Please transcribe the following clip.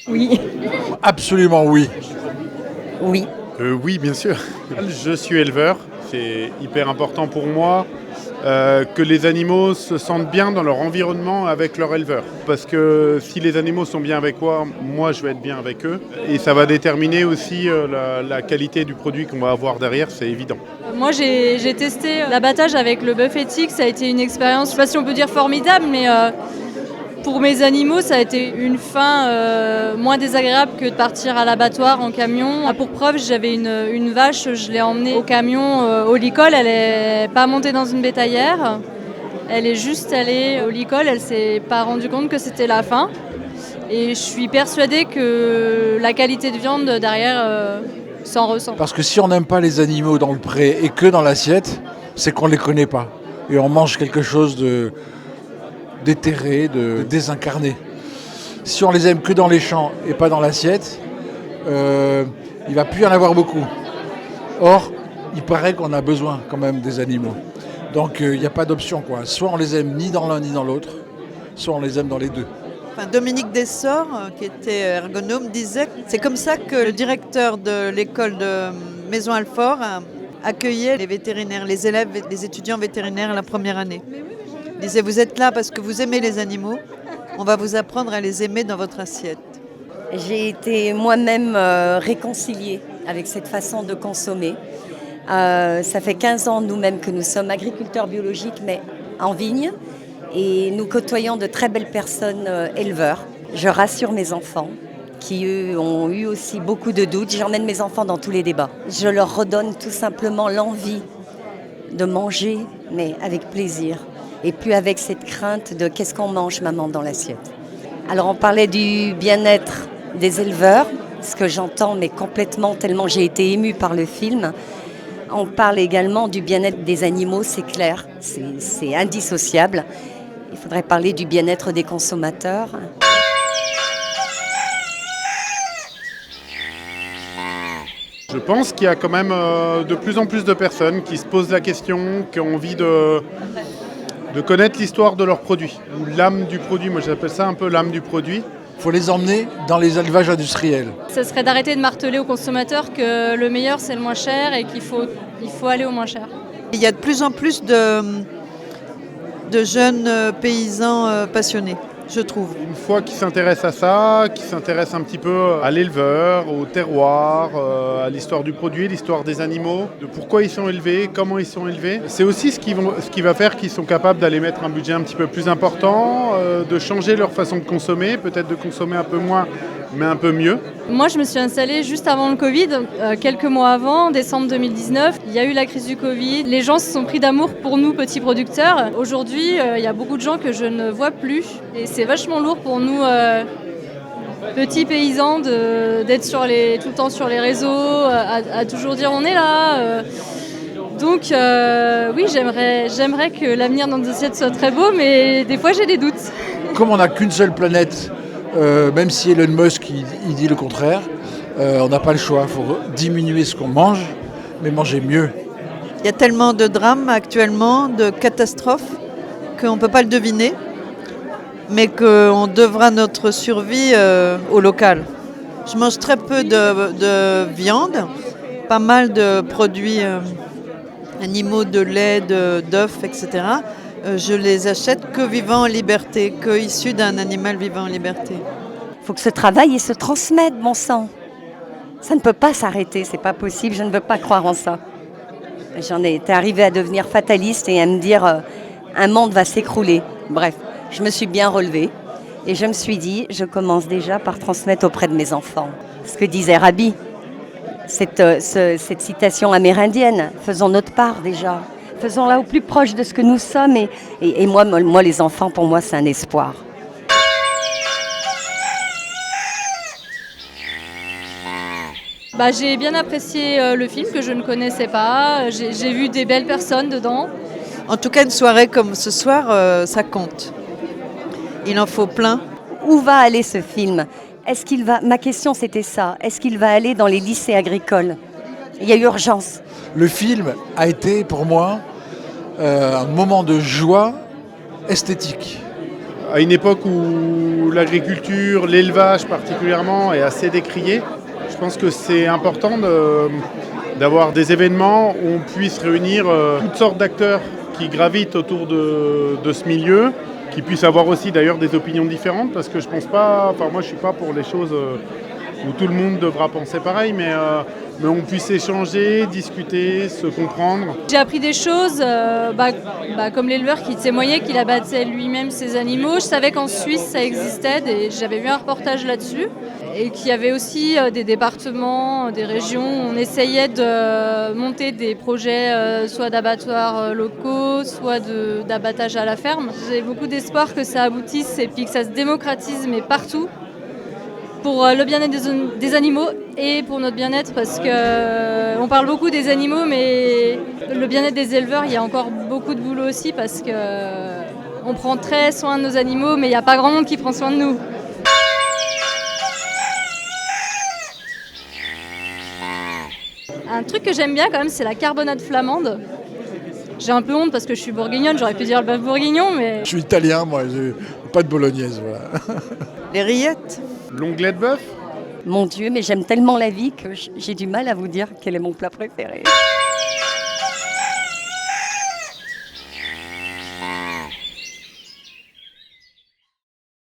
Oui. Absolument oui. Oui. Oui, bien sûr. Je suis éleveur. C'est hyper important pour moi que les animaux se sentent bien dans leur environnement avec leur éleveur. Parce que si les animaux sont bien avec moi je vais être bien avec eux. Et ça va déterminer aussi la qualité du produit qu'on va avoir derrière, c'est évident. Moi, j'ai testé l'abattage avec le bœuf éthique. Ça a été une expérience, je ne sais pas si on peut dire formidable, mais pour mes animaux, ça a été une fin moins désagréable que de partir à l'abattoir en camion. Pour preuve, j'avais une vache, je l'ai emmenée au camion au licol. Elle n'est pas montée dans une bétaillère. Elle est juste allée au licol. Elle ne s'est pas rendue compte que c'était la fin. Et je suis persuadée que la qualité de viande derrière s'en ressent. Parce que si on n'aime pas les animaux dans le pré et que dans l'assiette, c'est qu'on ne les connaît pas. Et on mange quelque chose d'éthéré, de désincarné. Si on les aime que dans les champs et pas dans l'assiette, il ne va plus y en avoir beaucoup. Or, il paraît qu'on a besoin quand même des animaux. Donc il n'y a pas d'option, quoi. Soit on les aime ni dans l'un ni dans l'autre, soit on les aime dans les deux. Dominique Dessort, qui était ergonome, disait que c'est comme ça que le directeur de l'école de Maison-Alfort accueillait les vétérinaires, les élèves, les étudiants vétérinaires la première année. Il disait, vous êtes là parce que vous aimez les animaux, on va vous apprendre à les aimer dans votre assiette. J'ai été moi-même réconciliée avec cette façon de consommer. Ça fait 15 ans nous-mêmes que nous sommes agriculteurs biologiques, mais en vigne. Et nous côtoyons de très belles personnes éleveurs. Je rassure mes enfants qui, eux, ont eu aussi beaucoup de doutes. J'emmène mes enfants dans tous les débats. Je leur redonne tout simplement l'envie de manger, mais avec plaisir. Et plus avec cette crainte de qu'est-ce qu'on mange, maman, dans l'assiette. Alors on parlait du bien-être des éleveurs, ce que j'entends, mais complètement, tellement j'ai été émue par le film. On parle également du bien-être des animaux, c'est clair, c'est indissociable. Il faudrait parler du bien-être des consommateurs. Je pense qu'il y a quand même de plus en plus de personnes qui se posent la question, qui ont envie de connaître l'histoire de leurs produits. L'âme du produit, moi j'appelle ça un peu l'âme du produit. Il faut les emmener dans les élevages industriels. Ça serait d'arrêter de marteler aux consommateurs que le meilleur c'est le moins cher et qu'il faut aller au moins cher. Il y a de plus en plus de jeunes paysans passionnés, je trouve. Une fois qu'ils s'intéressent à ça, qu'ils s'intéressent un petit peu à l'éleveur, au terroir, à l'histoire du produit, l'histoire des animaux, de pourquoi ils sont élevés, comment ils sont élevés. C'est aussi ce qui va faire qu'ils sont capables d'aller mettre un budget un petit peu plus important, de changer leur façon de consommer, peut-être de consommer un peu moins, mais un peu mieux. Moi, je me suis installée juste avant le Covid, quelques mois avant, décembre 2019. Il y a eu la crise du Covid. Les gens se sont pris d'amour pour nous, petits producteurs. Aujourd'hui, il y a beaucoup de gens que je ne vois plus. Et c'est vachement lourd pour nous, petits paysans, d'être tout le temps sur les réseaux, à toujours dire on est là. Donc oui, j'aimerais que l'avenir dans nos assiettes soit très beau, mais des fois j'ai des doutes. Comme on n'a qu'une seule planète, même si Elon Musk il dit le contraire, on n'a pas le choix. Il faut diminuer ce qu'on mange, mais manger mieux. Il y a tellement de drames actuellement, de catastrophes, qu'on ne peut pas le deviner, mais qu'on devra notre survie au local. Je mange très peu de viande, pas mal de produits animaux, de lait, d'œufs, etc. Je les achète que vivants en liberté, que issus d'un animal vivant en liberté. Il faut que ce travail il se transmette, bon sang. Ça ne peut pas s'arrêter, c'est pas possible, je ne veux pas croire en ça. J'en ai été arrivée à devenir fataliste et à me dire un monde va s'écrouler. Bref, je me suis bien relevée et je me suis dit, je commence déjà par transmettre auprès de mes enfants. Ce que disait Rabi, cette citation amérindienne, faisons notre part déjà. Faisons-la au plus proche de ce que nous sommes et moi, les enfants, pour moi, c'est un espoir. J'ai bien apprécié le film que je ne connaissais pas. J'ai vu des belles personnes dedans. En tout cas, une soirée comme ce soir, ça compte. Il en faut plein. Où va aller ce film ? Ma question, c'était ça. Est-ce qu'il va aller dans les lycées agricoles ? Il y a urgence. Le film a été pour moi un moment de joie esthétique. À une époque où l'agriculture, l'élevage particulièrement, est assez décrié, je pense que c'est important d'avoir des événements où on puisse réunir toutes sortes d'acteurs qui gravitent autour de ce milieu, qui puissent avoir aussi d'ailleurs des opinions différentes, parce que je pense pas, enfin moi je suis pas pour les choses où tout le monde devra penser pareil, mais on puisse échanger, discuter, se comprendre. J'ai appris des choses, comme l'éleveur qui témoignait qu'il abattait lui-même ses animaux. Je savais qu'en Suisse ça existait, j'avais vu un reportage là-dessus, et qu'il y avait aussi des départements, des régions où on essayait de monter des projets soit d'abattoirs locaux, soit d'abattage à la ferme. J'ai beaucoup d'espoir que ça aboutisse et puis que ça se démocratise, mais partout, pour le bien-être des animaux et pour notre bien-être, parce qu'on parle beaucoup des animaux, mais le bien-être des éleveurs, il y a encore beaucoup de boulot aussi, parce qu'on prend très soin de nos animaux, mais il n'y a pas grand monde qui prend soin de nous. Un truc que j'aime bien quand même, c'est la carbonade flamande. J'ai un peu honte parce que je suis bourguignonne, j'aurais pu dire le bœuf bourguignon, mais... Je suis italien, moi, pas de bolognaise, voilà. Les rillettes. L'onglet de bœuf. Mon Dieu, mais j'aime tellement la vie que j'ai du mal à vous dire quel est mon plat préféré.